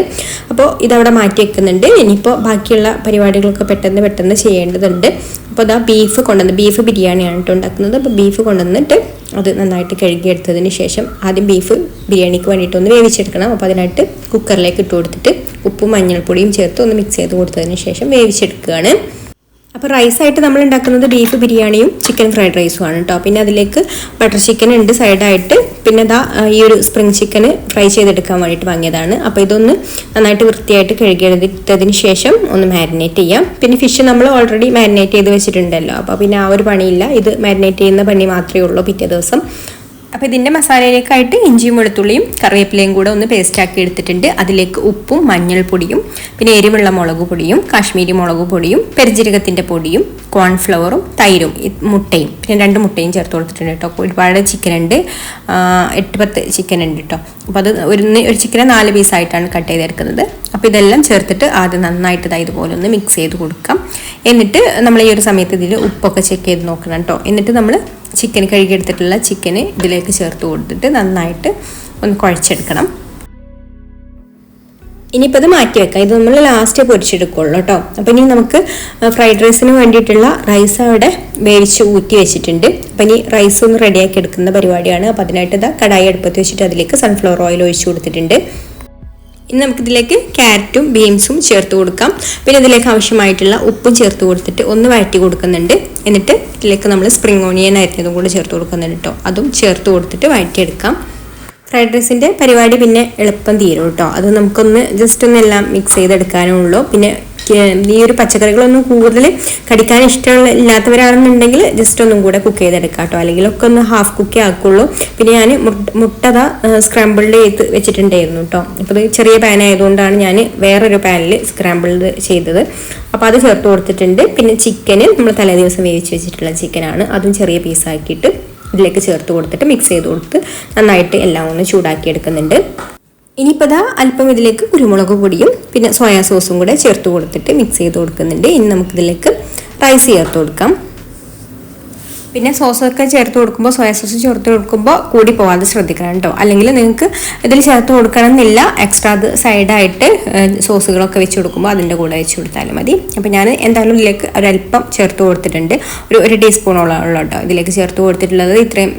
അപ്പോൾ ഇതവിടെ മാറ്റി വെക്കുന്നുണ്ട്. ഇനിയിപ്പോൾ ബാക്കിയുള്ള പരിപാടികളൊക്കെ പെട്ടെന്ന് ചെയ്യേണ്ടതുണ്ട്. അപ്പോൾ അതാ ബീഫ് ബിരിയാണിയാണ് കേട്ടോ ഉണ്ടാക്കുന്നത്. അപ്പോൾ ബീഫ് കൊണ്ടുവന്നിട്ട് അത് നന്നായിട്ട് കഴുകിയെടുത്തതിന് ശേഷം ആദ്യം ബീഫ് ബിരിയാണിക്ക് വേണ്ടിയിട്ട് ഒന്ന് വേവിച്ചെടുക്കണം. അപ്പോൾ അതിനായിട്ട് കുക്കറിലേക്ക് ഇട്ട് കൊടുത്തിട്ട് ഉപ്പും മഞ്ഞൾപ്പൊടിയും ചേർത്ത് ഒന്ന് മിക്സ് ചെയ്ത് കൊടുത്തതിന് ശേഷം വേവിച്ചെടുക്കുകയാണ്. അപ്പോൾ റൈസായിട്ട് നമ്മൾ ഉണ്ടാക്കുന്നത് ബീഫ് ബിരിയാണിയും ചിക്കൻ ഫ്രൈഡ് റൈസും ആണ് കേട്ടോ. പിന്നെ അതിലേക്ക് ബട്ടർ ചിക്കൻ ഉണ്ട് സൈഡായിട്ട്. പിന്നെ ഈ ഒരു സ്പ്രിംഗ് ചിക്കന് ഫ്രൈ ചെയ്തെടുക്കാൻ വേണ്ടിയിട്ട് വാങ്ങിയതാണ്. അപ്പോൾ ഇതൊന്ന് നന്നായിട്ട് വൃത്തിയായിട്ട് കഴുകിയെടുത്തതിന് ശേഷം ഒന്ന് മാരിനേറ്റ് ചെയ്യാം. പിന്നെ ഫിഷ് നമ്മൾ ഓൾറെഡി മാരിനേറ്റ് ചെയ്ത് വെച്ചിട്ടുണ്ടല്ലോ. അപ്പോൾ പിന്നെ ആ ഒരു പണിയില്ല. ഇത് മാരിനേറ്റ് ചെയ്യുന്ന പണി മാത്രമേ ഉള്ളൂ പിറ്റേ ദിവസം. അപ്പോൾ ഇതിൻ്റെ മസാലയിലേക്കായിട്ട് ഇഞ്ചിയും വെളുത്തുള്ളിയും കറിവേപ്പിലയും കൂടെ ഒന്ന് പേസ്റ്റാക്കി എടുത്തിട്ടുണ്ട്. അതിലേക്ക് ഉപ്പും മഞ്ഞൾപ്പൊടിയും പിന്നെ എരിവുള്ള മുളക് പൊടിയും കാശ്മീരി മുളക് പൊടിയും പെരിഞ്ജീരകത്തിൻ്റെ പൊടിയും കോൺഫ്ലവറും തൈരും മുട്ടയും പിന്നെ 2 മുട്ടയും ചേർത്ത് കൊടുത്തിട്ടുണ്ട് കേട്ടോ. ഒരുപാട് ചിക്കൻ ഉണ്ട്, 8-10 ചിക്കൻ ഉണ്ട് കേട്ടോ. അപ്പോൾ അത് ഒരു ചിക്കനെ 4 പീസായിട്ടാണ് കട്ട് ചെയ്തെടുക്കുന്നത്. അപ്പോൾ ഇതെല്ലാം ചേർത്തിട്ട് ആദ്യം നന്നായിട്ട് ഇതുപോലെ ഒന്ന് മിക്സ് ചെയ്ത് കൊടുക്കാം. എന്നിട്ട് നമ്മൾ ഈ ഒരു സമയത്ത് ഇതിൽ ഉപ്പൊക്കെ ചെക്ക് ചെയ്ത് നോക്കണം കേട്ടോ. എന്നിട്ട് നമ്മൾ ചിക്കൻ കഴുകിയെടുത്തിട്ടുള്ള ചിക്കന് ഇതിലേക്ക് ചേർത്ത് കൊടുത്തിട്ട് നന്നായിട്ട് ഒന്ന് കുഴച്ചെടുക്കണം. ഇനിയിപ്പോൾ അത് മാറ്റി വെക്കാം. ഇത് നമ്മൾ ലാസ്റ്റ് പൊരിച്ചെടുക്കുള്ളൂ കേട്ടോ. അപ്പോൾ ഇനി നമുക്ക് ഫ്രൈഡ് റൈസിന് വേണ്ടിയിട്ടുള്ള റൈസ് അവിടെ വേവിച്ച് ഊറ്റി വെച്ചിട്ടുണ്ട്. അപ്പം ഇനി റൈസ് ഒന്ന് റെഡിയാക്കി എടുക്കുന്ന പരിപാടിയാണ്. അപ്പോൾ അതിനായിട്ട് ഇതാ കടായി അടുപ്പത്ത് വെച്ചിട്ട് അതിലേക്ക് സൺഫ്ലവർ ഓയിൽ ഒഴിച്ചു കൊടുത്തിട്ടുണ്ട്. ഇനി നമുക്കിതിലേക്ക് ക്യാരറ്റും ബീൻസും ചേർത്ത് കൊടുക്കാം. പിന്നെ ഇതിലേക്ക് ആവശ്യമായിട്ടുള്ള ഉപ്പും ചേർത്ത് കൊടുത്തിട്ട് ഒന്ന് വഴറ്റി കൊടുക്കുന്നുണ്ട്. എന്നിട്ട് ഇതിലേക്ക് നമ്മൾ സ്പ്രിംഗ് ഓണിയൻ അരിഞ്ഞതും കൂടി ചേർത്ത് കൊടുക്കുന്നുണ്ട് കേട്ടോ. അതും ചേർത്ത് കൊടുത്തിട്ട് വഴറ്റിയെടുക്കാം. ഫ്രൈഡ് റൈസിൻ്റെ പരിപാടി പിന്നെ എളുപ്പം തീരും കേട്ടോ. അത് നമുക്കൊന്ന് ജസ്റ്റ് ഒന്ന് എല്ലാം മിക്സ് ചെയ്തെടുക്കാനുള്ളൂ. പിന്നെ ഈ ഒരു പച്ചക്കറികളൊന്നും കൂടുതൽ കടിക്കാൻ ഇഷ്ടമില്ലാത്തവരാണെന്നുണ്ടെങ്കിൽ ജസ്റ്റ് ഒന്നും കൂടെ കുക്ക് ചെയ്തെടുക്കാം കേട്ടോ. അല്ലെങ്കിൽ ഒക്കെ ഒന്ന് ഹാഫ് കുക്കേ ആക്കുള്ളൂ. പിന്നെ ഞാൻ മുട്ട സ്ക്രാമ്പിൾഡ് ചെയ്ത് വെച്ചിട്ടുണ്ടായിരുന്നു കേട്ടോ. അപ്പോൾ ഇത് ചെറിയ പാൻ ആയതുകൊണ്ടാണ് ഞാൻ വേറൊരു പാനിൽ സ്ക്രാമ്പിൾഡ് ചെയ്തത്. അപ്പോൾ അത് ചേർത്ത് കൊടുത്തിട്ടുണ്ട്. പിന്നെ ചിക്കന് നമ്മൾ തലേ ദിവസം വേവിച്ച് വെച്ചിട്ടുള്ള ചിക്കനാണ്. അതും ചെറിയ പീസാക്കിയിട്ട് ഇതിലേക്ക് ചേർത്ത് കൊടുത്തിട്ട് മിക്സ് ചെയ്ത് കൊടുത്ത് നന്നായിട്ട് എല്ലാം ഒന്ന് ചൂടാക്കി എടുക്കുന്നുണ്ട്. ഇനിയിപ്പോൾ അല്പം ഇതിലേക്ക് കുരുമുളക് പൊടിയും പിന്നെ സോയാ സോസും കൂടെ ചേർത്ത് കൊടുത്തിട്ട് മിക്സ് ചെയ്ത് കൊടുക്കുന്നുണ്ട്. ഇനി നമുക്കിതിലേക്ക് റൈസ് ചേർത്ത് കൊടുക്കാം. പിന്നെ സോസൊക്കെ ചേർത്ത് കൊടുക്കുമ്പോൾ സോയാ സോസ് ചേർത്ത് കൊടുക്കുമ്പോൾ കൂടി പോകാതെ ശ്രദ്ധിക്കണം കേട്ടോ. അല്ലെങ്കിൽ നിങ്ങൾക്ക് ഇതിൽ ചേർത്ത് കൊടുക്കണം എന്നില്ല. എക്സ്ട്രാ അത് സൈഡായിട്ട് സോസുകളൊക്കെ വെച്ച് കൊടുക്കുമ്പോൾ അതിൻ്റെ കൂടെ വെച്ച് കൊടുത്താലും മതി. അപ്പോൾ ഞാൻ എന്തായാലും ഇതിലേക്ക് ഒരല്പം ചേർത്ത് കൊടുത്തിട്ടുണ്ട്. ഒരു ടീസ്പൂണോളം ഉള്ള കേട്ടോ ഇതിലേക്ക് ചേർത്ത് കൊടുത്തിട്ടുള്ളത്. ഇത്രയും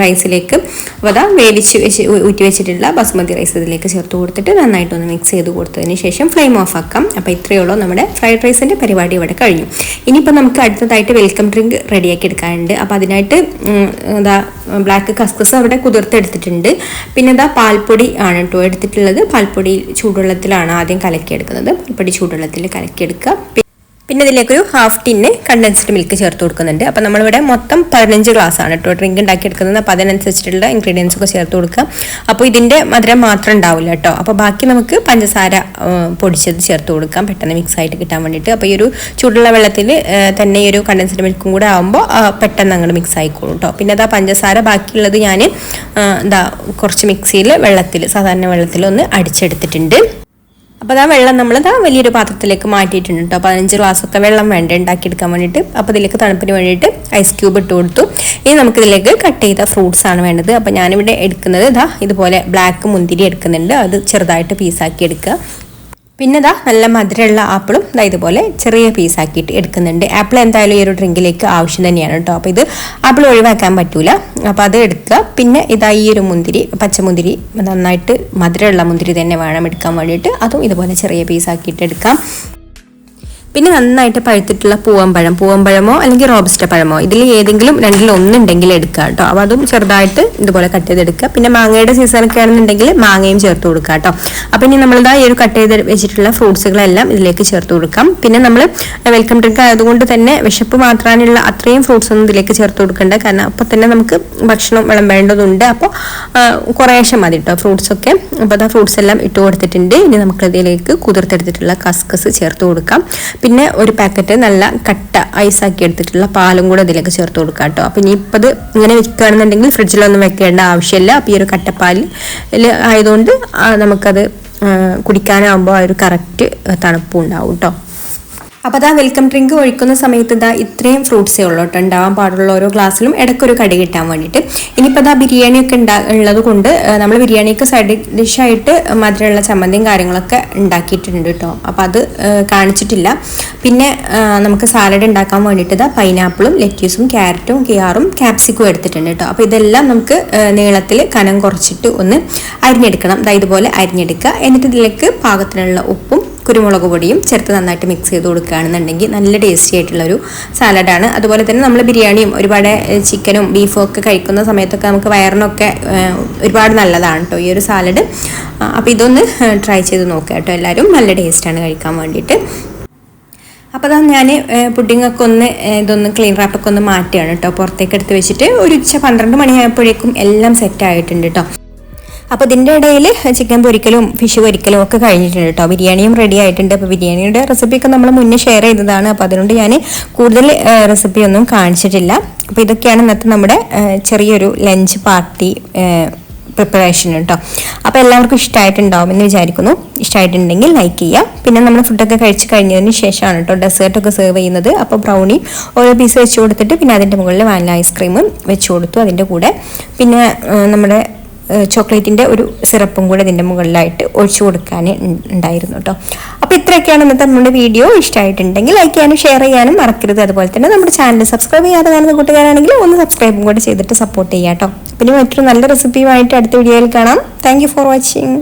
റൈസിലേക്ക് അപ്പോൾ വേവിച്ച് ഊറ്റി വെച്ചിട്ടുള്ള ബസ്മതി റൈസ് ഇതിലേക്ക് ചേർത്ത് കൊടുത്തിട്ട് നന്നായിട്ടൊന്ന് മിക്സ് ചെയ്ത് കൊടുത്തതിന് ശേഷം ഫ്ലെയിം ഓഫ് ആക്കാം. അപ്പോൾ ഇത്രയേ ഉള്ളൂ നമ്മുടെ ഫ്രൈഡ് റൈസിൻ്റെ പരിപാടി ഇവിടെ കഴിഞ്ഞു. ഇനിയിപ്പോൾ നമുക്ക് അടുത്തതായിട്ട് വെൽക്കം ഡ്രിങ്ക് റെഡിയാക്കി എടുക്കാനുണ്ട്. അപ്പോൾ അതിനായിട്ട് ബ്ലാക്ക് കസ്കസ് അവിടെ കുതിർത്തെടുത്തിട്ടുണ്ട്. പിന്നെ പാൽപ്പൊടി ആണ് കേട്ടോ എടുത്തിട്ടുള്ളത്. പാൽപ്പൊടി ചൂടുവെള്ളത്തിലാണ് ആദ്യം കലക്കിയെടുക്കുന്നത്. പാൽപ്പൊടി ചൂടുവെള്ളത്തിൽ കലക്കിയെടുക്കുക. പിന്നെ ഇതിലേക്കൊരു ഹാഫ് ടിന്ന് കണ്ടൻസ്ഡ് മിൽക്ക് ചേർത്ത് കൊടുക്കുന്നുണ്ട്. അപ്പോൾ നമ്മളിവിടെ മൊത്തം 15 ഗ്ലാസ് ആണ് കേട്ടോ ഡ്രിങ്ക് ഉണ്ടാക്കിയെടുക്കുന്നത്. അപ്പോൾ അതിനനുസരിച്ചിട്ടുള്ള ഇൻഗ്രീഡിയൻസ് ഒക്കെ ചേർത്ത് കൊടുക്കാം. അപ്പോൾ ഇതിൻ്റെ മധുരം മാത്രം ഉണ്ടാവില്ല കേട്ടോ. അപ്പോൾ ബാക്കി നമുക്ക് പഞ്ചസാര പൊടിച്ചത് ചേർത്ത് കൊടുക്കാം പെട്ടെന്ന് മിക്സ് ആയിട്ട് കിട്ടാൻ വേണ്ടിയിട്ട്. അപ്പോൾ ഈ ഒരു ചൂടുള്ള വെള്ളത്തിൽ തന്നെ ഈ ഒരു കണ്ടൻസ്ഡ് മിൽക്കും കൂടെ ആകുമ്പോൾ പെട്ടെന്ന് അങ്ങോട്ട് മിക്സ് ആയിക്കോളും കേട്ടോ. പിന്നെ പഞ്ചസാര ബാക്കിയുള്ളത് ഞാൻ കുറച്ച് മിക്സിയിൽ സാധാരണ വെള്ളത്തിൽ ഒന്ന് അടിച്ചെടുത്തിട്ടുണ്ട്. അപ്പോൾ വെള്ളം നമ്മൾ വലിയൊരു പാത്രത്തിലേക്ക് മാറ്റിയിട്ടുണ്ട് കേട്ടോ. 15 ഗ്ലാസ്സൊക്കെ വെള്ളം വേണ്ട ഉണ്ടാക്കിയെടുക്കാൻ വേണ്ടിയിട്ട്. അപ്പോൾ ഇതിലേക്ക് തണുപ്പിന് വേണ്ടിയിട്ട് ഐസ് ക്യൂബ് ഇട്ട് കൊടുത്തു. ഇനി നമുക്കിതിലേക്ക് കട്ട് ചെയ്ത ഫ്രൂട്ട്സ് ആണ് വേണ്ടത്. അപ്പോൾ ഞാനിവിടെ എടുക്കുന്നത് ഇതുപോലെ ബ്ലാക്ക് മുന്തിരി എടുക്കുന്നുണ്ട്. അത് ചെറുതായിട്ട് പീസാക്കി എടുക്കുക. പിന്നെ നല്ല മധുരമുള്ള ആപ്പിളും ഇതുപോലെ ചെറിയ പീസാക്കിയിട്ട് എടുക്കുന്നുണ്ട്. ആപ്പിൾ എന്തായാലും ഈ ഒരു ഡ്രിങ്കിലേക്ക് ആവശ്യം തന്നെയാണ് കേട്ടോ. അപ്പോൾ ഇത് ആപ്പിൾ ഒഴിവാക്കാൻ പറ്റൂല. അപ്പോൾ അത് എടുക്കുക. പിന്നെ ഈ ഒരു മുന്തിരി, പച്ചമുന്തിരി, നന്നായിട്ട് മധുരമുള്ള മുന്തിരി തന്നെ വേണം എടുക്കാൻ വേണ്ടിയിട്ട്. അതും ഇതുപോലെ ചെറിയ പീസാക്കിയിട്ട് എടുക്കാം. പിന്നെ നന്നായിട്ട് പഴുത്തിട്ടുള്ള പൂവമ്പഴമോ അല്ലെങ്കിൽ റോബസ്റ്റ പഴമോ ഇതിൽ ഏതെങ്കിലും രണ്ടിലൊന്നുണ്ടെങ്കിൽ എടുക്കുക കേട്ടോ. അപ്പോൾ അതും ചെറുതായിട്ട് ഇതുപോലെ കട്ട് ചെയ്തെടുക്കുക. പിന്നെ മാങ്ങയുടെ സീസണൊക്കെ ആണെന്നുണ്ടെങ്കിൽ മാങ്ങയും ചേർത്ത് കൊടുക്കുക കേട്ടോ. അപ്പോൾ ഇനി നമ്മളിതാ ഈ ഒരു കട്ട് ചെയ്ത് വെച്ചിട്ടുള്ള ഫ്രൂട്ട്സുകളെല്ലാം ഇതിലേക്ക് ചേർത്ത് കൊടുക്കാം. പിന്നെ നമ്മൾ വെൽക്കം ഡ്രിങ്ക് ആയതുകൊണ്ട് തന്നെ വിശപ്പ് മാത്രമുള്ള അത്രയും ഫ്രൂട്ട്സ് ഒന്നും ഇതിലേക്ക് ചേർത്ത് കൊടുക്കേണ്ട. കാരണം അപ്പോൾ തന്നെ നമുക്ക് ഭക്ഷണം വിളമ്പേണ്ടതുണ്ട്. അപ്പോൾ കുറേശ്ശെ മതി കേട്ടോ ഫ്രൂട്ട്സൊക്കെ. അപ്പോൾ ഫ്രൂട്ട്സ് എല്ലാം ഇട്ട് കൊടുത്തിട്ടുണ്ട്. ഇനി നമുക്കതിലേക്ക് കുതിർത്തെടുത്തിട്ടുള്ള കസ്കസ് ചേർത്ത് കൊടുക്കാം. പിന്നെ ഒരു പാക്കറ്റ് നല്ല കട്ട ഐസാക്കി എടുത്തിട്ടുള്ള പാലും കൂടെ ഇതിലേക്ക് ചേർത്ത് കൊടുക്കാം കേട്ടോ. അപ്പം ഇനിയിപ്പോൾ അത് ഇങ്ങനെ വെക്കുകയാണെന്നുണ്ടെങ്കിൽ ഫ്രിഡ്ജിലൊന്നും വെക്കേണ്ട ആവശ്യമില്ല. അപ്പോൾ ഈ ഒരു കട്ടപ്പാലിൽ ആയതുകൊണ്ട് നമുക്കത് കുടിക്കാനാകുമ്പോൾ ആ ഒരു കറക്റ്റ് തണുപ്പും ഉണ്ടാവും കേട്ടോ. അപ്പോൾ വെൽക്കം ഡ്രിങ്ക് ഒഴിക്കുന്ന സമയത്ത് ഇത്രയും ഫ്രൂട്ട്സേ ഉള്ളൂ കേട്ടോ ഉണ്ടാവാൻ പാടുള്ള ഓരോ ഗ്ലാസ്സിലും ഇടയ്ക്കൊരു കടി കിട്ടാൻ വേണ്ടിയിട്ട്. ഇനിയിപ്പോൾ ബിരിയാണിയൊക്കെ ഉള്ളത് കൊണ്ട് നമ്മൾ ബിരിയാണിക്ക് സൈഡ് ഡിഷായിട്ട് മധുരമുള്ള ചമ്മന്തിയും കാര്യങ്ങളൊക്കെ ഉണ്ടാക്കിയിട്ടുണ്ട് കേട്ടോ. അപ്പോൾ അത് കാണിച്ചിട്ടില്ല. പിന്നെ നമുക്ക് സാലഡ് ഉണ്ടാക്കാൻ വേണ്ടിയിട്ട് പൈനാപ്പിളും ലെറ്റ്യൂസും ക്യാരറ്റും കിയാറും ക്യാപ്സിക്കും എടുത്തിട്ടുണ്ട് കേട്ടോ. അപ്പോൾ ഇതെല്ലാം നമുക്ക് നീളത്തിൽ കനം കുറച്ചിട്ട് ഒന്ന് അരിഞ്ഞെടുക്കണം. ഇതുപോലെ അരിഞ്ഞെടുക്കുക. എന്നിട്ട് ഇതിലേക്ക് പാകത്തിനുള്ള ഉപ്പും കുരുമുളക് പൊടിയും ചേർത്ത് നന്നായിട്ട് മിക്സ് ചെയ്ത് കൊടുക്കുകയാണെന്നുണ്ടെങ്കിൽ നല്ല ടേസ്റ്റി ആയിട്ടുള്ളൊരു സാലഡാണ്. അതുപോലെ തന്നെ നമ്മൾ ബിരിയാണിയും ഒരുപാട് ചിക്കനും ബീഫും ഒക്കെ കഴിക്കുന്ന സമയത്തൊക്കെ നമുക്ക് വയറിനൊക്കെ ഒരുപാട് നല്ലതാണ് കേട്ടോ ഈ ഒരു സാലഡ്. അപ്പോൾ ഇതൊന്ന് ട്രൈ ചെയ്ത് നോക്കുക കേട്ടോ എല്ലാവരും. നല്ല ടേസ്റ്റാണ് കഴിക്കാൻ വേണ്ടിയിട്ട്. അപ്പോൾ ഞാൻ പുഡിങ്ങൊക്കെ ഇതൊന്ന് ക്ലീൻ റാപ്പൊക്കെ ഒന്ന് മാറ്റുകയാണ് കേട്ടോ. പുറത്തേക്ക് എടുത്ത് വെച്ചിട്ട് ഒരു ഉച്ച 12 മണിയായപ്പോഴേക്കും എല്ലാം സെറ്റ് ആയിട്ടുണ്ട് കേട്ടോ. അപ്പോൾ ഇതിൻ്റെ ഇടയിൽ ചിക്കൻ പൊരിക്കലും ഫിഷ് പൊരിക്കലും ഒക്കെ കഴിഞ്ഞിട്ടുണ്ട് കേട്ടോ. ബിരിയാണിയും റെഡി ആയിട്ടുണ്ട്. അപ്പോൾ ബിരിയാണിയുടെ റെസിപ്പിയൊക്കെ നമ്മൾ മുന്നേ ഷെയർ ചെയ്തതാണ്. അപ്പോൾ അതുകൊണ്ട് ഞാൻ കൂടുതൽ റെസിപ്പിയൊന്നും കാണിച്ചിട്ടില്ല. അപ്പോൾ ഇതൊക്കെയാണ് ഇന്നത്തെ നമ്മുടെ ചെറിയൊരു ലഞ്ച് പാർട്ടി പ്രിപ്പറേഷൻ കേട്ടോ. അപ്പോൾ എല്ലാവർക്കും ഇഷ്ടമായിട്ടുണ്ടാവും എന്ന് വിചാരിക്കുന്നു. ഇഷ്ടമായിട്ടുണ്ടെങ്കിൽ ലൈക്ക് ചെയ്യുക. പിന്നെ നമ്മൾ ഫുഡൊക്കെ കഴിച്ച് കഴിഞ്ഞതിന് ശേഷമാണ് കേട്ടോ ഡെസേർട്ടൊക്കെ സെർവ് ചെയ്യുന്നത്. അപ്പോൾ ബ്രൗണി ഓരോ പീസ് വെച്ച് കൊടുത്തിട്ട് പിന്നെ അതിൻ്റെ മുകളിൽ വാനില ഐസ്ക്രീമും വെച്ച് കൊടുത്തു. അതിൻ്റെ കൂടെ പിന്നെ നമ്മുടെ ചോക്ലേറ്റിൻ്റെ ഒരു സിറപ്പും കൂടെ ഇതിൻ്റെ മുകളിലായിട്ട് ഒഴിച്ചു കൊടുക്കാൻ ഉണ്ടായിരുന്നു കേട്ടോ. അപ്പോൾ ഇത്രയൊക്കെയാണ് ഇന്നത്തെ നമ്മുടെ വീഡിയോ. ഇഷ്ടമായിട്ടുണ്ടെങ്കിൽ ലൈക്ക് ചെയ്യാനും ഷെയർ ചെയ്യാനും മറക്കരുത്. അതുപോലെ തന്നെ നമ്മുടെ ചാനൽ സബ്സ്ക്രൈബ് ചെയ്യാതെ കാണുന്ന കൂട്ടുകാരാണെങ്കിൽ ഒന്ന് സബ്സ്ക്രൈബും കൂടെ ചെയ്തിട്ട് സപ്പോർട്ട് ചെയ്യാം കേട്ടോ. പിന്നെ മറ്റൊരു നല്ല റെസിപ്പിയുമായിട്ട് അടുത്ത വീഡിയോയിൽ കാണാം. Thank you for watching.